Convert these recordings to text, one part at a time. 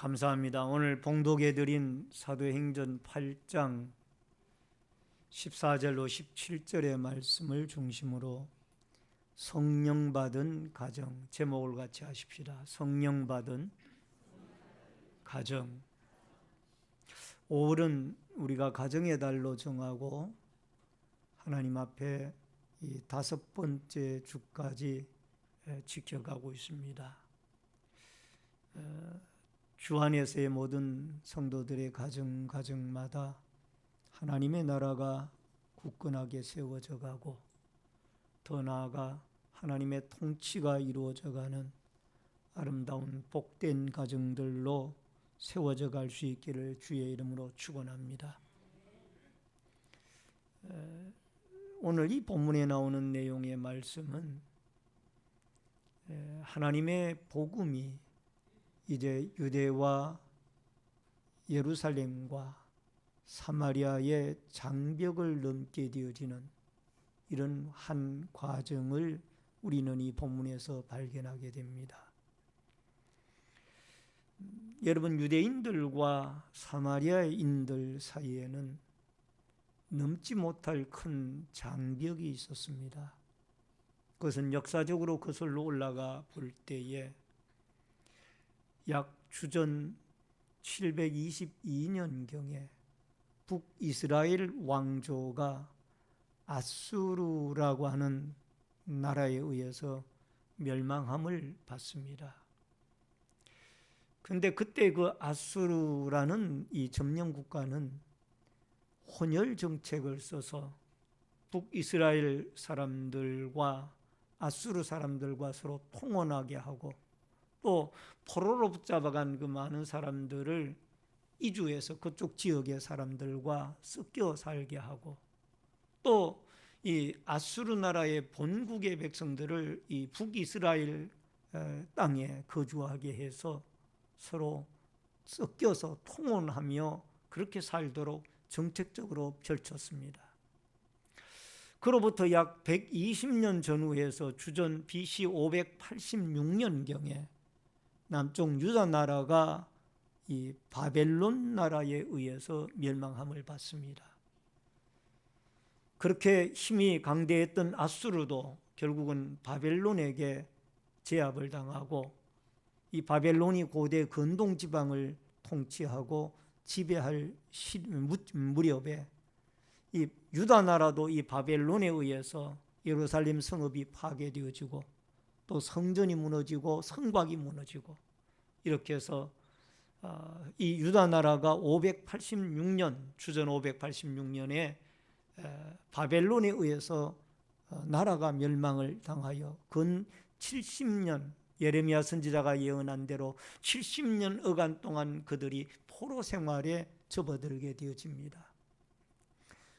감사합니다. 오늘 봉독해 드린 사도행전 8장 14절로 17절의 말씀을 중심으로 성령 받은 가정, 제목을 같이 하십시다. 성령 받은 가정. 5월은 우리가 가정의 달로 정하고 하나님 앞에 이 5번째 주까지 지켜가고 있습니다. 주 안에서의 모든 성도들의 가정마다 하나님의 나라가 굳건하게 세워져 가고 더 나아가 하나님의 통치가 이루어져 가는 아름다운 복된 가정들로 세워져 갈 수 있기를 주의 이름으로 축원합니다. 오늘 이 본문에 나오는 내용의 말씀은 하나님의 복음이 이제 유대와 예루살렘과 사마리아의 장벽을 넘게 되어지는 이런 한 과정을 우리는 이 본문에서 발견하게 됩니다. 여러분, 유대인들과 사마리아인들 사이에는 넘지 못할 큰 장벽이 있었습니다. 그것은 역사적으로 거슬러 올라가 볼 때에 약 주전 722년경에 북이스라엘 왕조가 아수르라고 하는 나라에 의해서 멸망함을 받습니다. 그런데 그때 그 아수르라는 이 점령 국가는 혼혈 정책을 써서 북이스라엘 사람들과 아수르 사람들과 서로 통혼하게 하고 또 포로로 붙잡아간 그 많은 사람들을 이주해서 그쪽 지역의 사람들과 섞여 살게 하고 또 이 아수르 나라의 본국의 백성들을 이 북이스라엘 땅에 거주하게 해서 서로 섞여서 통혼하며 그렇게 살도록 정책적으로 펼쳤습니다. 그로부터 약 120년 전후에서 주전 BC 586년경에 남쪽 유다 나라가 이 바벨론 나라에 의해서 멸망함을 받습니다. 그렇게 힘이 강대했던 아수르도 결국은 바벨론에게 제압을 당하고 이 바벨론이 고대 근동 지방을 통치하고 지배할 무렵에 이 유다 나라도 이 바벨론에 의해서 예루살렘 성읍이 파괴되어지고 또 성전이 무너지고 성곽이 무너지고 이렇게 해서 이 유다 나라가 586년 주전 586년에 바벨론에 의해서 나라가 멸망을 당하여 근 70년 예레미야 선지자가 예언한 대로 70년 어간 동안 그들이 포로 생활에 접어들게 되어집니다.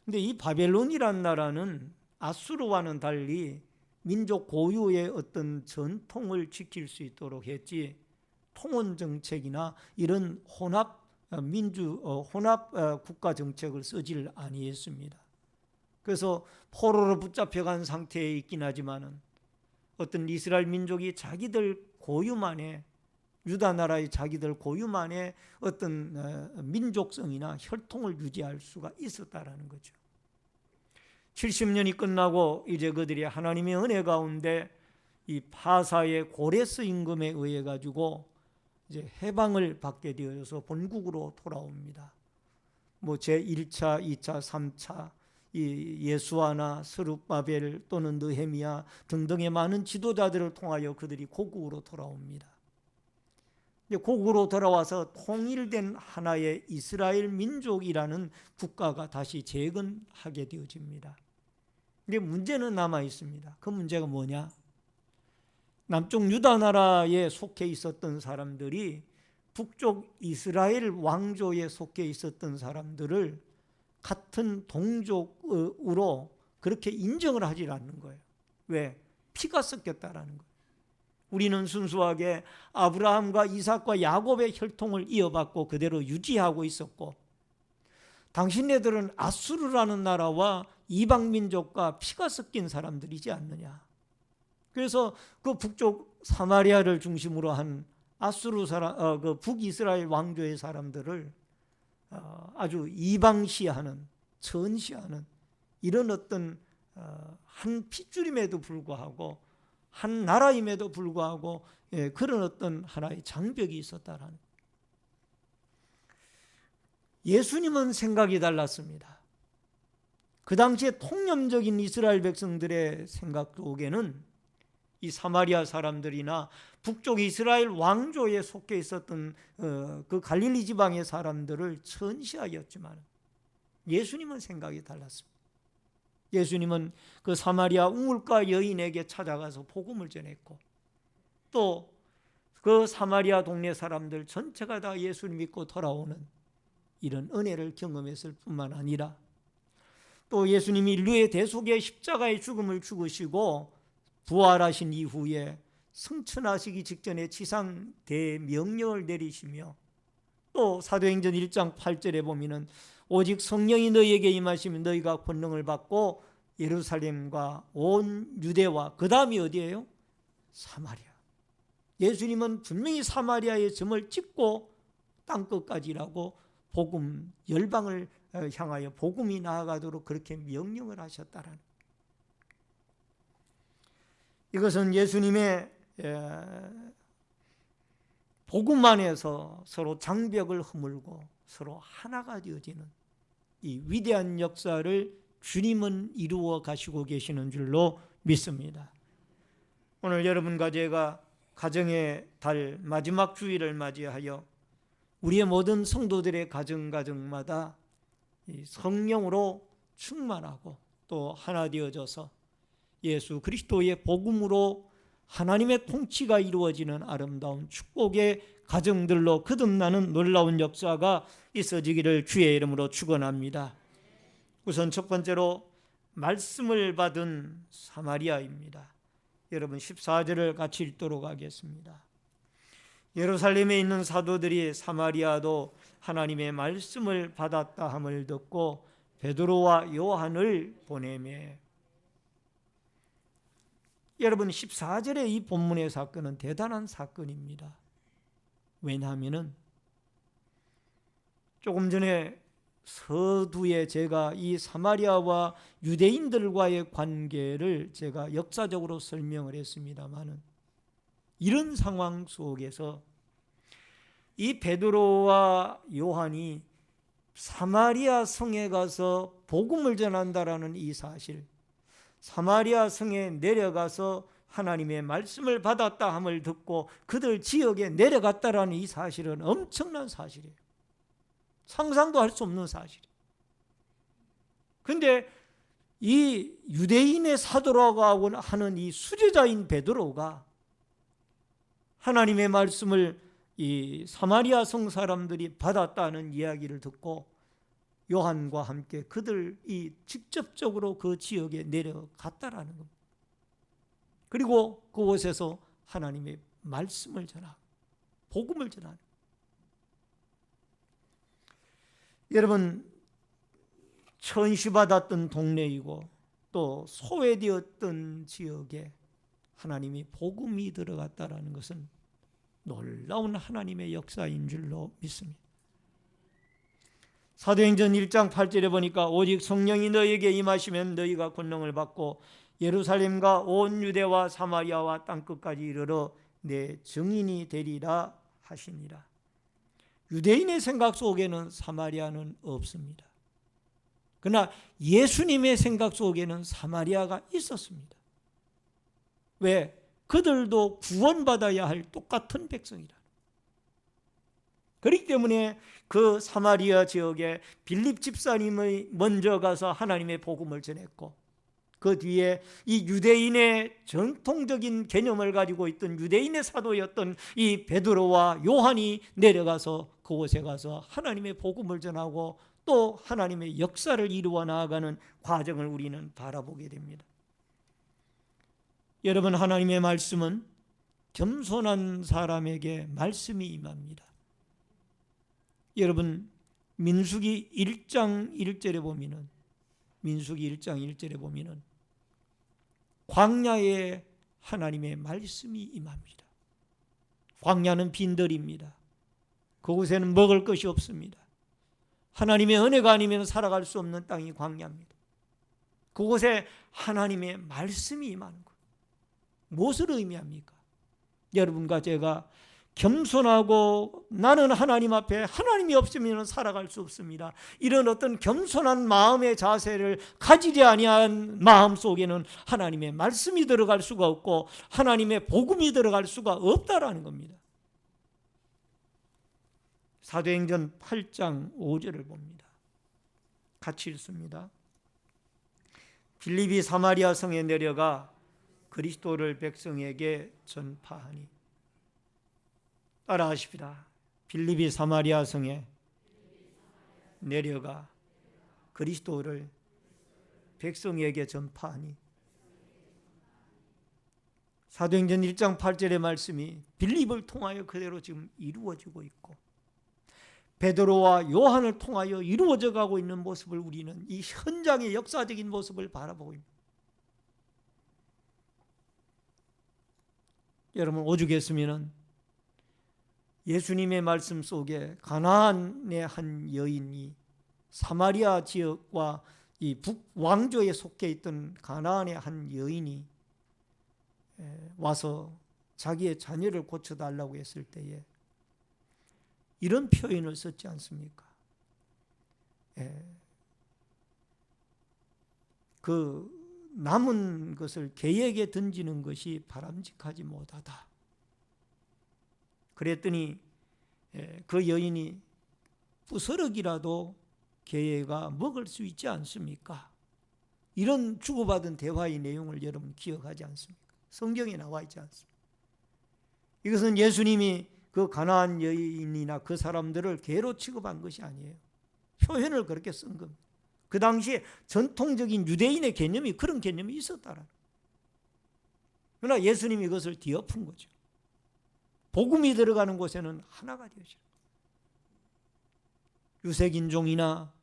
그런데 이 바벨론이란 나라는 아수르와는 달리 민족 고유의 어떤 전통을 지킬 수 있도록 했지 통혼 정책이나 이런 혼합 국가 정책을 쓰질 아니했습니다. 그래서 포로로 붙잡혀간 상태에 있긴 하지만은 어떤 이스라엘 민족이 자기들 고유만의 유다 나라의 자기들 고유만의 어떤 민족성이나 혈통을 유지할 수가 있었다라는 거죠. 70년이 끝나고 이제 그들이 하나님의 은혜 가운데 이 파사의 고레스 임금에 의해 가지고 이제 해방을 받게 되어서 본국으로 돌아옵니다. 뭐 제1차, 2차, 3차 이 예수아나 스룹바벨 또는 느헤미야 등등의 많은 지도자들을 통하여 그들이 고국으로 돌아옵니다. 고국으로 돌아와서 통일된 하나의 이스라엘 민족이라는 국가가 다시 재건하게 되어집니다. 근데 문제는 남아 있습니다. 그 문제가 뭐냐? 남쪽 유다 나라에 속해 있었던 사람들이 북쪽 이스라엘 왕조에 속해 있었던 사람들을 같은 동족으로 그렇게 인정을 하지 않는 거예요. 왜? 피가 섞였다라는 거예요. 우리는 순수하게 아브라함과 이삭과 야곱의 혈통을 이어받고 그대로 유지하고 있었고 당신네들은 아수르라는 나라와 이방 민족과 피가 섞인 사람들이지 않느냐. 그래서 그 북쪽 사마리아를 중심으로 한 아수르 사람, 그 북이스라엘 왕조의 사람들을 아주 이방시하는, 천시하는 이런 어떤 한 핏줄임에도 불구하고, 한 나라임에도 불구하고 그런 어떤 하나의 장벽이 있었다라는. 예수님은 생각이 달랐습니다. 그 당시에 통념적인 이스라엘 백성들의 생각 속에는 이 사마리아 사람들이나 북쪽 이스라엘 왕조에 속해 있었던 그 갈릴리 지방의 사람들을 천시하였지만 예수님은 생각이 달랐습니다. 예수님은 그 사마리아 우물가 여인에게 찾아가서 복음을 전했고, 또 그 사마리아 동네 사람들 전체가 다 예수를 믿고 돌아오는 이런 은혜를 경험했을 뿐만 아니라, 또 예수님이 인류의 대속의 십자가의 죽음을 죽으시고 부활하신 이후에 승천하시기 직전에 지상 대명령을 내리시며, 또 사도행전 1장 8절에 보면은 오직 성령이 너희에게 임하시면 너희가 권능을 받고 예루살렘과 온 유대와, 그 다음이 어디예요? 사마리아. 예수님은 분명히 사마리아의 점을 찍고 땅끝까지라고 복음, 열방을 향하여 복음이 나아가도록 그렇게 명령을 하셨다라는. 이것은 예수님의 복음 안에서 서로 장벽을 허물고 서로 하나가 되어지는 이 위대한 역사를 주님은 이루어 가시고 계시는 줄로 믿습니다. 오늘 여러분과 제가 가정의 달 마지막 주일을 맞이하여 우리의 모든 성도들의 가정마다 성령으로 충만하고 또 하나 되어져서 예수 그리스도의 복음으로 하나님의 통치가 이루어지는 아름다운 축복의 가정들로 거듭나는 놀라운 역사가 있어지기를 주의 이름으로 축원합니다. 우선 첫 번째로 말씀을 받은 사마리아입니다. 여러분 14절을 같이 읽도록 하겠습니다. 예루살렘에 있는 사도들이 사마리아도 하나님의 말씀을 받았다 함을 듣고 베드로와 요한을 보내매. 여러분 14절의 이 본문의 사건은 대단한 사건입니다. 왜냐하면 조금 전에 서두에 제가 이 사마리아와 유대인들과의 관계를 제가 역사적으로 설명을 했습니다마는, 이런 상황 속에서 이 베드로와 요한이 사마리아 성에 가서 복음을 전한다라는 이 사실, 사마리아 성에 내려가서 하나님의 말씀을 받았다 함을 듣고 그들 지역에 내려갔다라는 이 사실은 엄청난 사실이에요. 상상도 할 수 없는 사실이에요. 그런데 이 유대인의 사도라고 하는 이 수제자인 베드로가 하나님의 말씀을 이 사마리아 성 사람들이 받았다는 이야기를 듣고 요한과 함께 그들이 직접적으로 그 지역에 내려갔다라는 겁니다. 그리고 그곳에서 하나님의 말씀을 전하고 복음을 전하는. 여러분 천시받았던 동네이고 또 소외되었던 지역에 하나님이 복음이 들어갔다라는 것은 놀라운 하나님의 역사인 줄로 믿습니다. 사도행전 1장 8절에 보니까 오직 성령이 너희에게 임하시면 너희가 권능을 받고 예루살렘과 온 유대와 사마리아와 땅끝까지 이르러 내 증인이 되리라 하시니라. 유대인의 생각 속에는 사마리아는 없습니다. 그러나 예수님의 생각 속에는 사마리아가 있었습니다. 왜? 그들도 구원받아야 할 똑같은 백성이라. 그렇기 때문에 그 사마리아 지역에 빌립 집사님이 먼저 가서 하나님의 복음을 전했고, 그 뒤에 이 유대인의 전통적인 개념을 가지고 있던 유대인의 사도였던 이 베드로와 요한이 내려가서 그곳에 가서 하나님의 복음을 전하고 또 하나님의 역사를 이루어 나아가는 과정을 우리는 바라보게 됩니다. 여러분, 하나님의 말씀은 겸손한 사람에게 말씀이 임합니다. 여러분, 민수기 1장 1절에 보면은, 민수기 1장 1절에 보면은 광야에 하나님의 말씀이 임합니다. 광야는 빈들입니다. 그곳에는 먹을 것이 없습니다. 하나님의 은혜가 아니면 살아갈 수 없는 땅이 광야입니다. 그곳에 하나님의 말씀이 임하는 것. 무엇을 의미합니까? 여러분과 제가 겸손하고 나는 하나님 앞에 하나님이 없으면 살아갈 수 없습니다. 이런 어떤 겸손한 마음의 자세를 가지지 아니한 마음 속에는 하나님의 말씀이 들어갈 수가 없고 하나님의 복음이 들어갈 수가 없다라는 겁니다. 사도행전 8장 5절을 봅니다. 같이 읽습니다. 빌립이 사마리아 성에 내려가 그리스도를 백성에게 전파하니. 따라하십시다. 빌립이 사마리아 성에 내려가 그리스도를 백성에게 전파하니. 사도행전 1장 8절의 말씀이 빌립을 통하여 그대로 지금 이루어지고 있고 베드로와 요한을 통하여 이루어져 가고 있는 모습을 우리는 이 현장의 역사적인 모습을 바라보고 있습니다. 여러분 오죽했으면 예수님의 말씀 속에 가나안의 한 여인이 사마리아 지역과 이 북왕조에 속해 있던 가나안의 한 여인이 와서 자기의 자녀를 고쳐달라고 했을 때에 이런 표현을 썼지 않습니까? 그 남은 것을 개에게 던지는 것이 바람직하지 못하다. 그랬더니 그 여인이 부스러기라도 개가 먹을 수 있지 않습니까? 이런 주고받은 대화의 내용을 여러분 기억하지 않습니까? 성경에 나와 있지 않습니까? 이것은 예수님이 그 가나안 여인이나 그 사람들을 개로 취급한 것이 아니에요. 표현을 그렇게 쓴 겁니다. 그 당시에 전통적인 유대인의 개념이 그런 개념이 있었다라는. 그러나 예수님이 이것을 뒤엎은 거죠. 복음이 들어가는 곳에는 하나가 되어져. 유색인종이나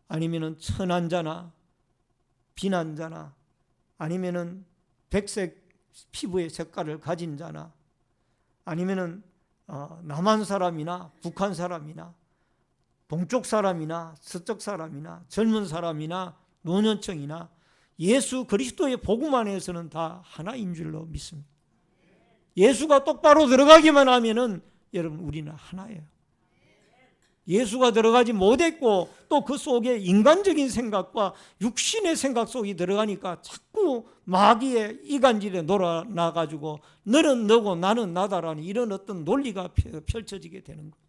아니면은 천한자나 비난자나 아니면은 백색 피부의 색깔을 가진 자나 아니면은 남한 사람이나 북한 사람이나 동쪽 사람이나 서쪽 사람이나 젊은 사람이나 노년층이나 예수 그리스도의 복음 안에서는 다 하나인 줄로 믿습니다. 예수가 똑바로 들어가기만 하면은 여러분 우리는 하나예요. 예수가 들어가지 못했고 또 그 속에 인간적인 생각과 육신의 생각 속이 들어가니까 자꾸 마귀의 이간질에 놀아나가지고 너는 너고 나는 나다라는 이런 어떤 논리가 펼쳐지게 되는 거예요.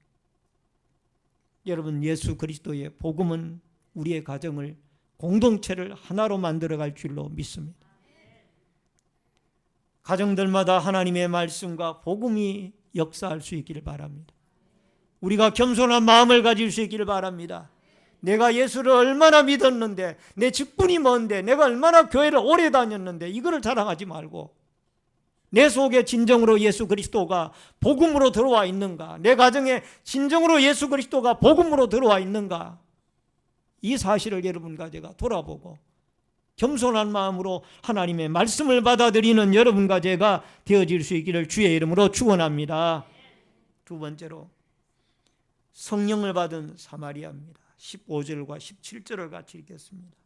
여러분 예수 그리스도의 복음은 우리의 가정을 공동체를 하나로 만들어갈 줄로 믿습니다. 가정들마다 하나님의 말씀과 복음이 역사할 수 있기를 바랍니다. 우리가 겸손한 마음을 가질 수 있기를 바랍니다. 내가 예수를 얼마나 믿었는데 내 직분이 뭔데 내가 얼마나 교회를 오래 다녔는데 이거를 자랑하지 말고 내 속에 진정으로 예수 그리스도가 복음으로 들어와 있는가, 내 가정에 진정으로 예수 그리스도가 복음으로 들어와 있는가, 이 사실을 여러분과 제가 돌아보고 겸손한 마음으로 하나님의 말씀을 받아들이는 여러분과 제가 되어질 수 있기를 주의 이름으로 축원합니다. 두 번째로 성령을 받은 사마리아입니다. 15절과 17절을 같이 읽겠습니다.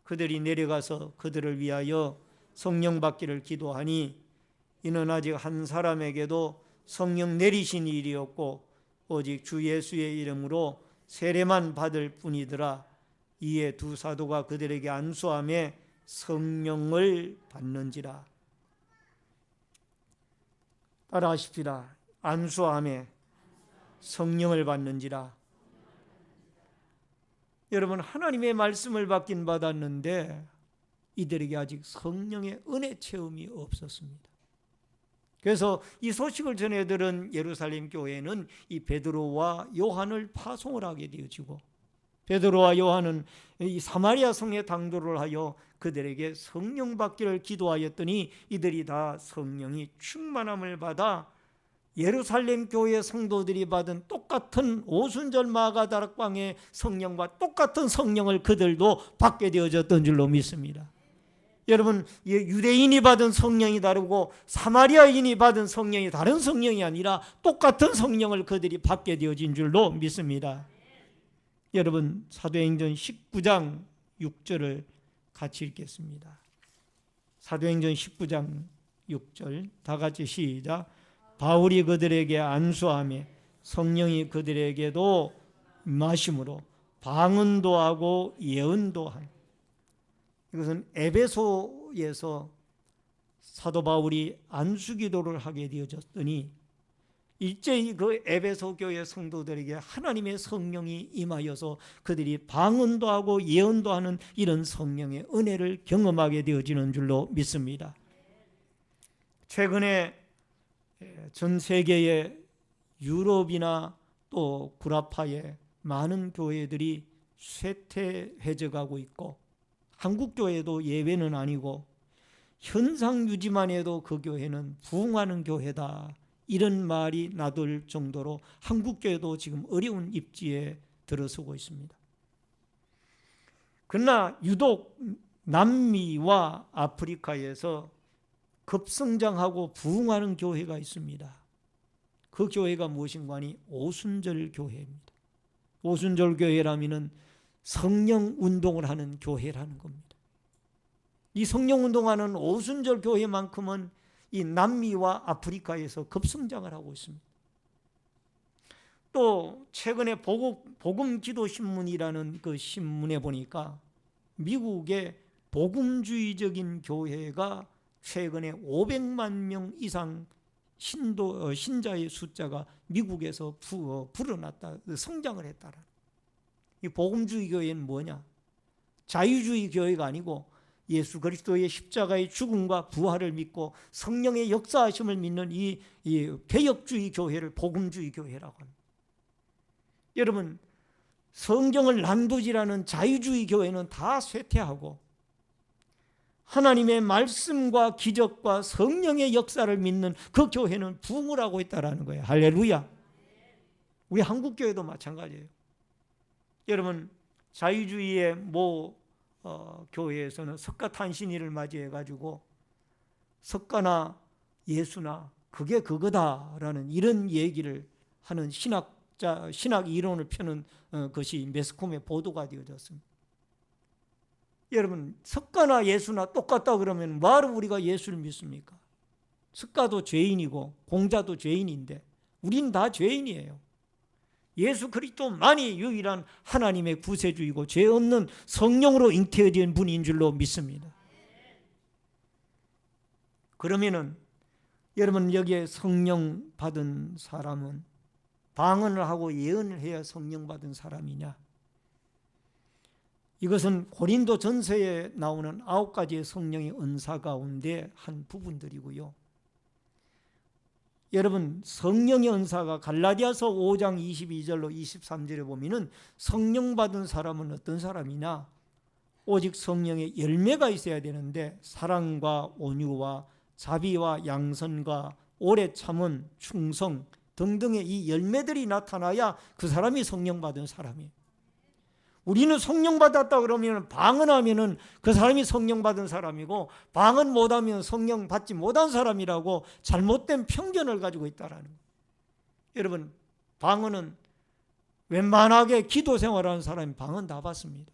그들이 내려가서 그들을 위하여 성령 받기를 기도하니 이는 아직 한 사람에게도 성령 내리신 일이었고 오직 주 예수의 이름으로 세례만 받을 뿐이더라. 이에 두 사도가 그들에게 안수함에 성령을 받는지라. 따라하십시다. 안수함에 성령을 받는지라. 여러분 하나님의 말씀을 받긴 받았는데 이들에게 아직 성령의 은혜 체험이 없었습니다. 그래서 이 소식을 전해들은 예루살렘 교회는 이 베드로와 요한을 파송을 하게 되어지고 베드로와 요한은 이 사마리아 성에 당도를 하여 그들에게 성령 받기를 기도하였더니 이들이 다 성령이 충만함을 받아 예루살렘 교회 성도들이 받은 똑같은 오순절 마가다락방의 성령과 똑같은 성령을 그들도 받게 되어졌던 줄로 믿습니다. 여러분, 유대인이 받은 성령이 다르고 사마리아인이 받은 성령이 다른 성령이 아니라 똑같은 성령을 그들이 받게 되어진 줄로 믿습니다. 여러분, 사도행전 19장 6절을 같이 읽겠습니다. 사도행전 19장 6절 다 같이 시작. 바울이 그들에게 안수하며 성령이 그들에게도 임하심으로 방언도 하고 예언도 한. 이것은 에베소에서 사도 바울이 안수기도를 하게 되어졌더니 일제히 그 에베소 교회 성도들에게 하나님의 성령이 임하여서 그들이 방언도 하고 예언도 하는 이런 성령의 은혜를 경험하게 되어지는 줄로 믿습니다. 최근에 전 세계의 유럽이나 또 구라파의 많은 교회들이 쇠퇴해져가고 있고 한국 교회도 예외는 아니고 현상 유지만 해도 그 교회는 부흥하는 교회다, 이런 말이 나돌 정도로 한국 교회도 지금 어려운 입지에 들어서고 있습니다. 그러나 유독 남미와 아프리카에서 급성장하고 부흥하는 교회가 있습니다. 그 교회가 무엇인가 하니 오순절 교회입니다. 오순절 교회라면은 성령 운동을 하는 교회라는 겁니다. 이 성령 운동하는 오순절 교회만큼은 이 남미와 아프리카에서 급성장을 하고 있습니다. 또 최근에 복음 기도 신문이라는 그 신문에 보니까 미국의 복음주의적인 교회가 최근에 500만 명 이상 신자의 숫자가 미국에서 불어났다, 성장을 했다라. 이 복음주의 교회는 뭐냐? 자유주의 교회가 아니고 예수 그리스도의 십자가의 죽음과 부활을 믿고 성령의 역사하심을 믿는 이 개혁주의 교회를 복음주의 교회라고 합니다. 여러분, 성경을 난도질하는 자유주의 교회는 다 쇠퇴하고 하나님의 말씀과 기적과 성령의 역사를 믿는 그 교회는 부흥을 하고 있다는 거예요. 할렐루야. 우리 한국 교회도 마찬가지예요. 여러분, 자유주의의 교회에서는 석가탄신일을 맞이해 가지고 석가나 예수나 그게 그거다라는 이런 얘기를 하는 신학 이론을 펴는 것이 매스컴에 보도가 되어졌습니다. 여러분, 석가나 예수나 똑같다 그러면 뭐하러 우리가 예수를 믿습니까? 석가도 죄인이고 공자도 죄인인데 우린 다 죄인이에요. 예수 그리스도만이 유일한 하나님의 구세주이고 죄 없는 성령으로 잉태된 분인 줄로 믿습니다. 그러면은 여러분, 여기에 성령 받은 사람은 방언을 하고 예언을 해야 성령 받은 사람이냐? 이것은 고린도 전서에 나오는 9가지의 성령의 은사 가운데 한 부분들이고요. 여러분, 성령의 은사가 갈라디아서 5장 22절로 23절에 보면은 성령 받은 사람은 어떤 사람이냐? 오직 성령의 열매가 있어야 되는데 사랑과 온유와 자비와 양선과 오래 참음, 충성 등등의 이 열매들이 나타나야 그 사람이 성령 받은 사람이에요. 우리는 성령 받았다 그러면 방언하면은 그 사람이 성령 받은 사람이고 방언 못하면 성령 받지 못한 사람이라고 잘못된 편견을 가지고 있다라는 거예요. 여러분, 방언은 웬만하게 기도 생활하는 사람이 방언 다 받습니다.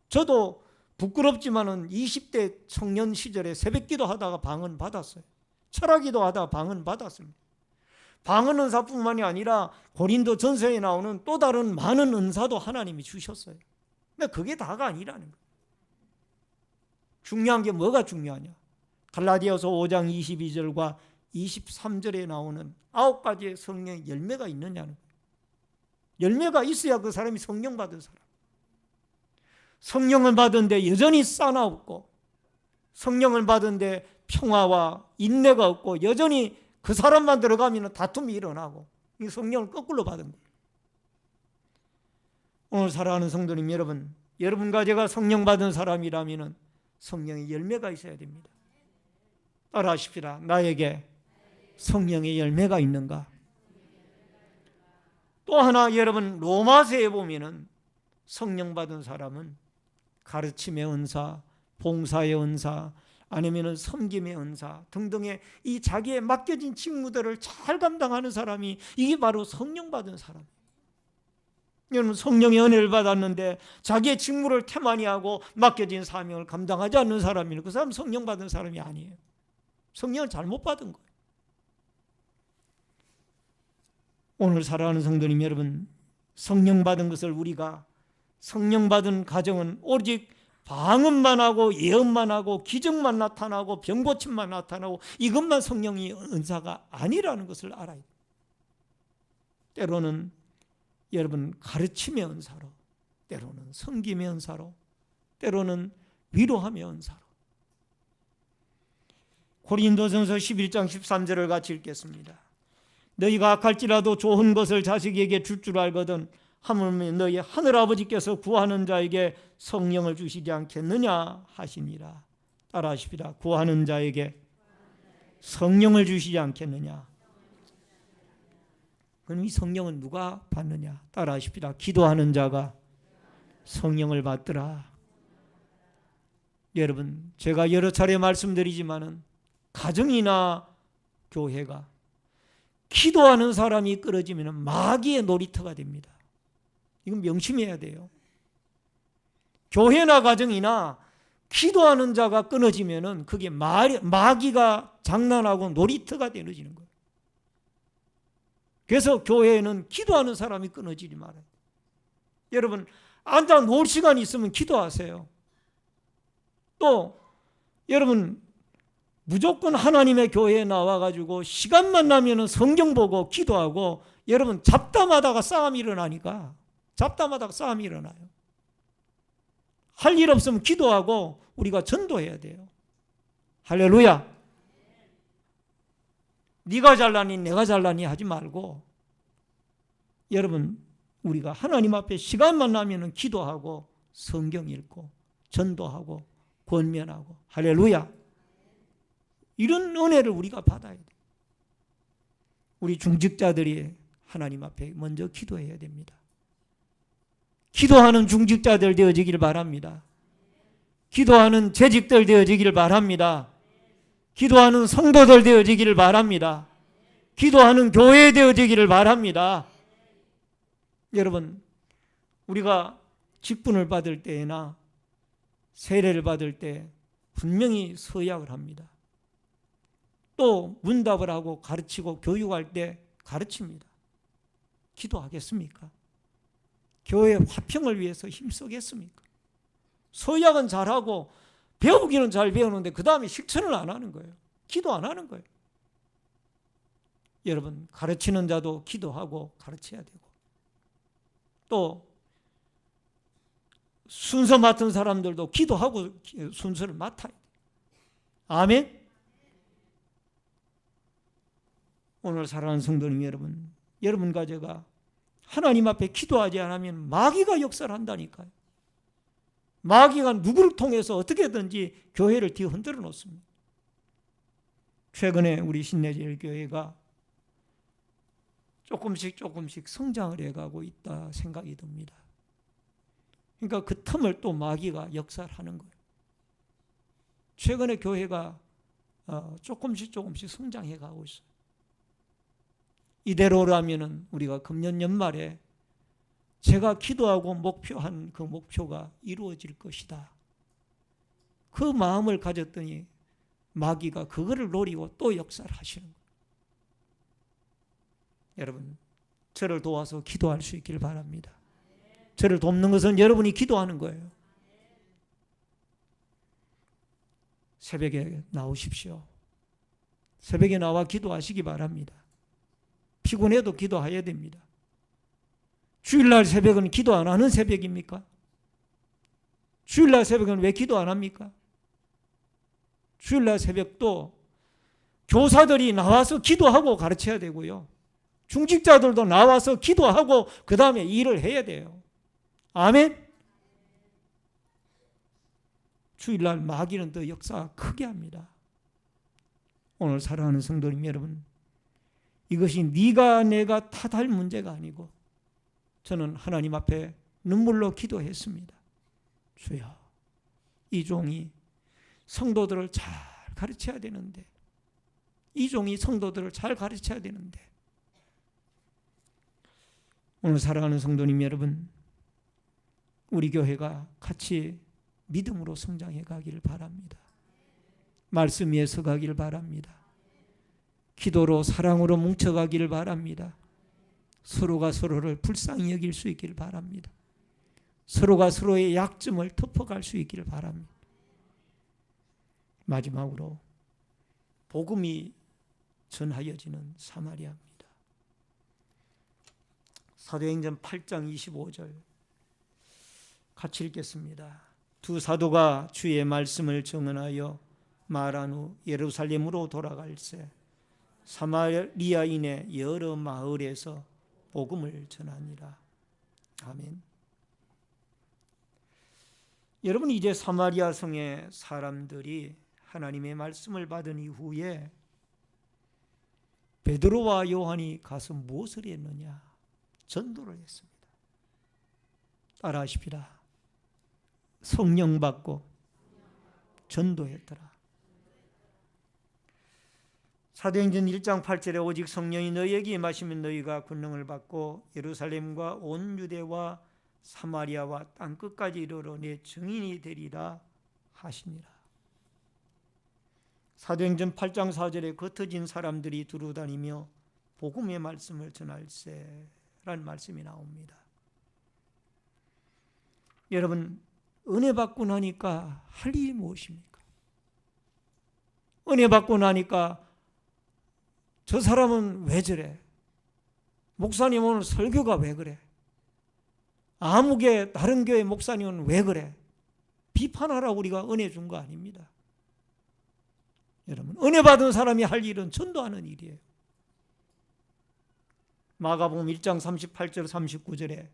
저도 부끄럽지만은 20대 청년 시절에 새벽기도 하다가 방언 받았어요. 철학기도 하다가 방언 받았습니다. 방언 은사뿐만이 아니라 고린도 전서에 나오는 또 다른 많은 은사도 하나님이 주셨어요. 근데 그게 다가 아니라는 거예요. 중요한 게 뭐가 중요하냐? 갈라디아서 5장 22절과 23절에 나오는 9가지의 성령의 열매가 있느냐는 거예요. 열매가 있어야 그 사람이 성령 받은 사람. 성령을 받은데 여전히 싸나없고 성령을 받은데 평화와 인내가 없고 여전히 그 사람만 들어가면 다툼이 일어나고 이 성령을 거꾸로 받은 거예요. 오늘 사랑하는 성도님 여러분, 여러분과 제가 성령 받은 사람이라면 성령의 열매가 있어야 됩니다. 따라하십시다. 나에게 성령의 열매가 있는가? 또 하나, 여러분, 로마서에 보면은 성령 받은 사람은 가르침의 은사, 봉사의 은사, 아니면 섬김의 은사 등등의 이 자기의 맡겨진 직무들을 잘 감당하는 사람이 이게 바로 성령 받은 사람. 여러분, 성령의 은혜를 받았는데 자기의 직무를 태만히 하고 맡겨진 사명을 감당하지 않는 사람이면 그 사람 성령 받은 사람이 아니에요. 성령을 잘못 받은 거예요. 오늘 살아가는 성도님 여러분, 성령 받은 것을 우리가, 성령 받은 가정은 오직 방언만 하고 예언만 하고 기적만 나타나고 병고침만 나타나고 이것만 성령의 은사가 아니라는 것을 알아야 돼요. 때로는 여러분 가르침의 은사로, 때로는 섬김의 은사로, 때로는 위로함의 은사로. 고린도전서 11장 13절을 같이 읽겠습니다. 너희가 악할지라도 좋은 것을 자식에게 줄 줄 알거든 하물며 너희 하늘아버지께서 구하는 자에게 성령을 주시지 않겠느냐 하시니라. 따라하십시다. 구하는 자에게 성령을 주시지 않겠느냐. 그럼 이 성령은 누가 받느냐? 따라하십시다. 기도하는 자가 성령을 받더라. 여러분, 제가 여러 차례 말씀드리지만은 가정이나 교회가 기도하는 사람이 끊어지면 마귀의 놀이터가 됩니다. 이건 명심해야 돼요. 교회나 가정이나 기도하는 자가 끊어지면 그게 마귀가 장난하고 놀이터가 되어지는 거예요. 그래서 교회에는 기도하는 사람이 끊어지지 말아요. 여러분, 앉아 놓을 시간이 있으면 기도하세요. 또 여러분, 무조건 하나님의 교회에 나와가지고 시간만 나면 성경 보고 기도하고, 여러분 잡담하다가 싸움이 일어나니까, 잡담하다가 싸움이 일어나요. 할 일 없으면 기도하고 우리가 전도해야 돼요. 할렐루야. 네가 잘나니 내가 잘나니 하지 말고, 여러분 우리가 하나님 앞에 시간만 나면 기도하고 성경 읽고 전도하고 권면하고, 할렐루야. 이런 은혜를 우리가 받아야 돼요. 우리 중직자들이 하나님 앞에 먼저 기도해야 됩니다. 기도하는 중직자들 되어지길 바랍니다. 기도하는 재직들 되어지길 바랍니다. 기도하는 성도들 되어지기를 바랍니다. 기도하는 교회 되어지기를 바랍니다. 여러분, 우리가 직분을 받을 때나 세례를 받을 때 분명히 서약을 합니다. 또 문답을 하고 가르치고 교육할 때 가르칩니다. 기도하겠습니까? 교회 화평을 위해서 힘쓰겠습니까? 서약은 잘하고 배우기는 잘 배우는데 그 다음에 실천을 안 하는 거예요. 기도 안 하는 거예요. 여러분, 가르치는 자도 기도하고 가르쳐야 되고, 또 순서 맡은 사람들도 기도하고 순서를 맡아야 돼요. 아멘. 오늘 사랑하는 성도님 여러분, 여러분과 제가 하나님 앞에 기도하지 않으면 마귀가 역사를 한다니까요. 마귀가 누구를 통해서 어떻게든지 교회를 뒤흔들어 놓습니다. 최근에 우리 신내제일교회가 조금씩 성장을 해가고 있다 생각이 듭니다. 그러니까 그 틈을 또 마귀가 역사를 하는 거예요. 최근에 교회가 조금씩 성장해가고 있어요. 이대로라면 우리가 금년 연말에 제가 기도하고 목표한 그 목표가 이루어질 것이다. 그 마음을 가졌더니 마귀가 그거를 노리고 또 역사를 하시는 거예요. 여러분, 저를 도와서 기도할 수 있길 바랍니다. 저를 돕는 것은 여러분이 기도하는 거예요. 새벽에 나오십시오. 새벽에 나와 기도하시기 바랍니다. 피곤해도 기도해야 됩니다. 주일날 새벽은 기도 안 하는 새벽입니까? 주일날 새벽은 왜 기도 안 합니까? 주일날 새벽도 교사들이 나와서 기도하고 가르쳐야 되고요. 중직자들도 나와서 기도하고 그 다음에 일을 해야 돼요. 아멘. 주일날 마귀는 더 역사가 크게 합니다. 오늘 사랑하는 성도님 여러분, 이것이 네가 내가 탓할 문제가 아니고 저는 하나님 앞에 눈물로 기도했습니다. 주여, 이 종이 성도들을 잘 가르쳐야 되는데, 이종이 성도들을 잘 가르쳐야 되는데, 오늘 사랑하는 성도님 여러분, 우리 교회가 같이 믿음으로 성장해 가기를 바랍니다. 말씀 위에 서 가기를 바랍니다. 기도로 사랑으로 뭉쳐가기를 바랍니다. 서로가 서로를 불쌍히 여길 수 있기를 바랍니다. 서로가 서로의 약점을 덮어갈 수 있기를 바랍니다. 마지막으로 복음이 전하여지는 사마리아입니다. 사도행전 8장 25절 같이 읽겠습니다. 두 사도가 주의 말씀을 증언하여 말한 후 예루살렘으로 돌아갈새 사마리아인의 여러 마을에서 복음을 전하니라. 아멘. 여러분, 이제 사마리아 성의 사람들이 하나님의 말씀을 받은 이후에 베드로와 요한이 가서 무엇을 했느냐? 전도를 했습니다. 따라하십시다. 성령 받고 전도했더라. 사도행전 1장 8절에 오직 성령이 너희에게 임하시면 너희가 권능을 받고 예루살렘과 온 유대와 사마리아와 땅끝까지 이르러 내 증인이 되리라 하시니라. 사도행전 8장 4절에 흩어진 사람들이 두루다니며 복음의 말씀을 전할세라는 말씀이 나옵니다. 여러분, 은혜 받고 나니까 할 일이 무엇입니까? 은혜 받고 나니까 저 사람은 왜 저래? 목사님 오늘 설교가 왜 그래? 아무개 다른 교회 목사님은 왜 그래? 비판하라고 우리가 은혜 준 거 아닙니다. 여러분, 은혜 받은 사람이 할 일은 전도하는 일이에요. 마가복음 1장 38절 39절에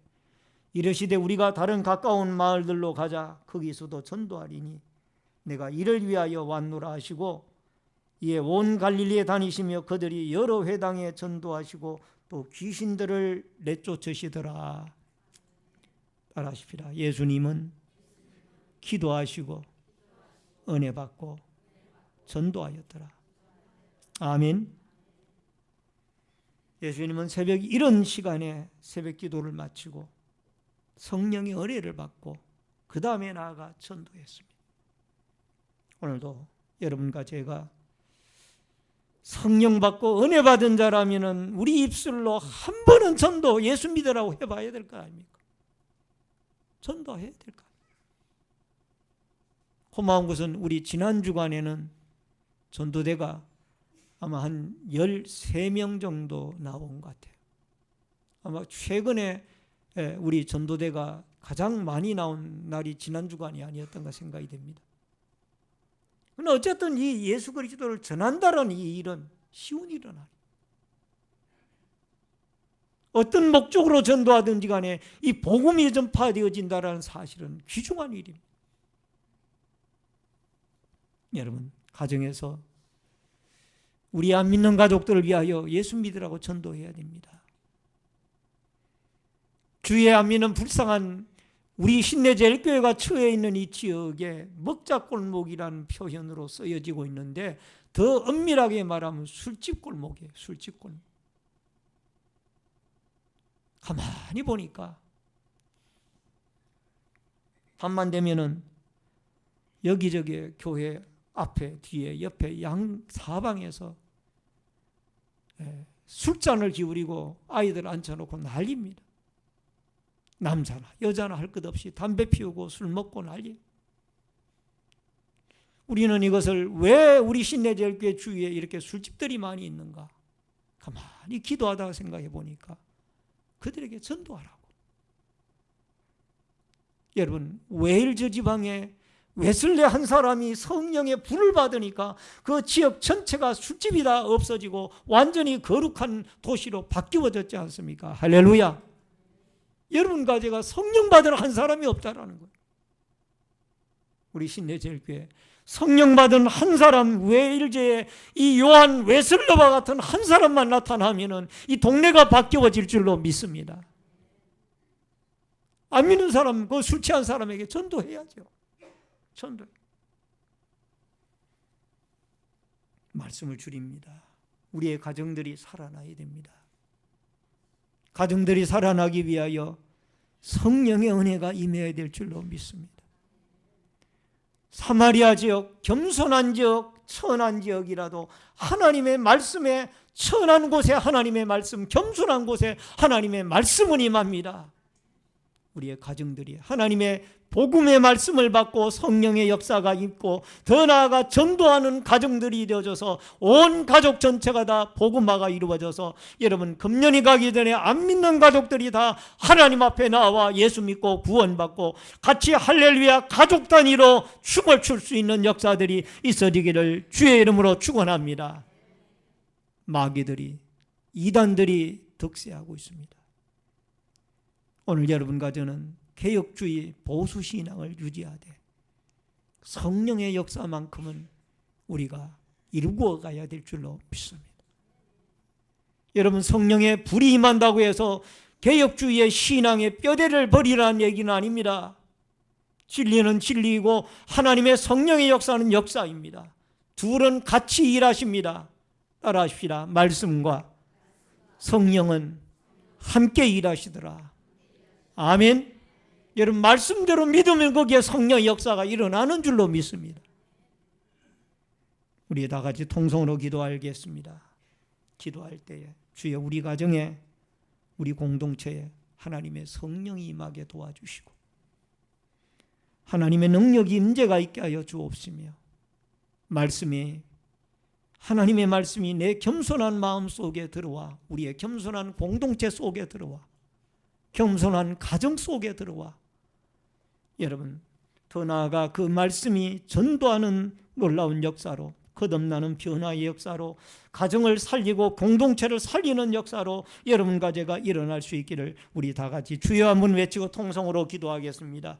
이르시되 우리가 다른 가까운 마을들로 가자. 거기서도 전도하리니 내가 이를 위하여 왔노라 하시고, 이에 온 갈릴리에 다니시며 그들이 여러 회당에 전도하시고 또 귀신들을 내쫓으시더라. 따라하십시다. 예수님은 기도하시고 은혜 받고 전도하였더라. 아멘. 예수님은 새벽 이런 시간에 새벽 기도를 마치고 성령의 은혜를 받고 그 다음에 나아가 전도했습니다. 오늘도 여러분과 제가 성령 받고 은혜 받은 자라면 우리 입술로 한 번은 전도 예수 믿으라고 해봐야 될 거 아닙니까? 전도해야 될 거 아닙니까? 고마운 것은 우리 지난 주간에는 전도대가 아마 한 13명 정도 나온 것 같아요. 아마 최근에 우리 전도대가 가장 많이 나온 날이 지난 주간이 아니었던가 생각이 됩니다. 그러나 어쨌든 이 예수 그리스도를 전한다는 이 일은 쉬운 일은 아니에요. 어떤 목적으로 전도하든지 간에 이 복음이 전파되어진다는 사실은 귀중한 일입니다. 여러분, 가정에서 우리 안 믿는 가족들을 위하여 예수 믿으라고 전도해야 됩니다. 주의 안 믿는 불쌍한 우리 신내제일교회가 처해 있는 이 지역에 먹자골목이라는 표현으로 쓰여지고 있는데 더 엄밀하게 말하면 술집골목이에요. 술집골목. 가만히 보니까 밤만 되면은 여기저기 교회 앞에 뒤에 옆에 양 사방에서 술잔을 기울이고 아이들 앉혀놓고 난립니다. 남자나 여자나 할 것 없이 담배 피우고 술 먹고 난리. 우리는 이것을 왜 우리 신내제일교회 주위에 이렇게 술집들이 많이 있는가? 가만히 기도하다가 생각해 보니까 그들에게 전도하라고. 여러분, 웨일즈 지방에 웨슬레 한 사람이 성령의 불을 받으니까 그 지역 전체가 술집이 다 없어지고 완전히 거룩한 도시로 바뀌어졌지 않습니까? 할렐루야. 여러분과 제가 성령 받은 한 사람이 없다라는 거예요. 우리 신내제일교회 성령 받은 한 사람, 웨일즈의 이 요한 웨슬러와 같은 한 사람만 나타나면은 이 동네가 바뀌어질 줄로 믿습니다. 안 믿는 사람, 그 술 취한 사람에게 전도해야죠. 전도. 말씀을 드립니다. 우리의 가정들이 살아나야 됩니다. 가정들이 살아나기 위하여 성령의 은혜가 임해야 될 줄로 믿습니다. 사마리아 지역, 겸손한 지역, 천한 지역이라도 하나님의 말씀에, 천한 곳에 하나님의 말씀, 겸손한 곳에 하나님의 말씀은 임합니다. 우리의 가정들이 하나님의 복음의 말씀을 받고 성령의 역사가 있고 더 나아가 전도하는 가정들이 되어져서 온 가족 전체가 다 복음화가 이루어져서 여러분 금년이 가기 전에 안 믿는 가족들이 다 하나님 앞에 나와 예수 믿고 구원받고 같이 할렐루야 가족 단위로 춤을 출 수 있는 역사들이 있어지기를 주의 이름으로 축원합니다. 마귀들이, 이단들이 득세하고 있습니다. 오늘 여러분과 저는 개혁주의 보수신앙을 유지하되 성령의 역사만큼은 우리가 이루어 가야 될 줄로 믿습니다. 여러분, 성령의 불이 임한다고 해서 개혁주의의 신앙의 뼈대를 버리라는 얘기는 아닙니다. 진리는 진리이고 하나님의 성령의 역사는 역사입니다. 둘은 같이 일하십니다. 따라하십시다. 말씀과 성령은 함께 일하시더라. 아멘. 여러분, 말씀대로 믿으면 거기에 성령의 역사가 일어나는 줄로 믿습니다. 우리 다 같이 통성으로 기도하겠습니다. 기도할 때에 주여 우리 가정에, 우리 공동체에 하나님의 성령이 임하게 도와주시고 하나님의 능력이 임재가 있게 하여 주옵시며 하나님의 말씀이 내 겸손한 마음 속에 들어와 우리의 겸손한 공동체 속에 들어와 겸손한 가정 속에 들어와 여러분 더 나아가 그 말씀이 전도하는 놀라운 역사로 거듭나는 변화의 역사로 가정을 살리고 공동체를 살리는 역사로 여러분과 제가 일어날 수 있기를 우리 다 같이 주여 한번 외치고 통성으로 기도하겠습니다.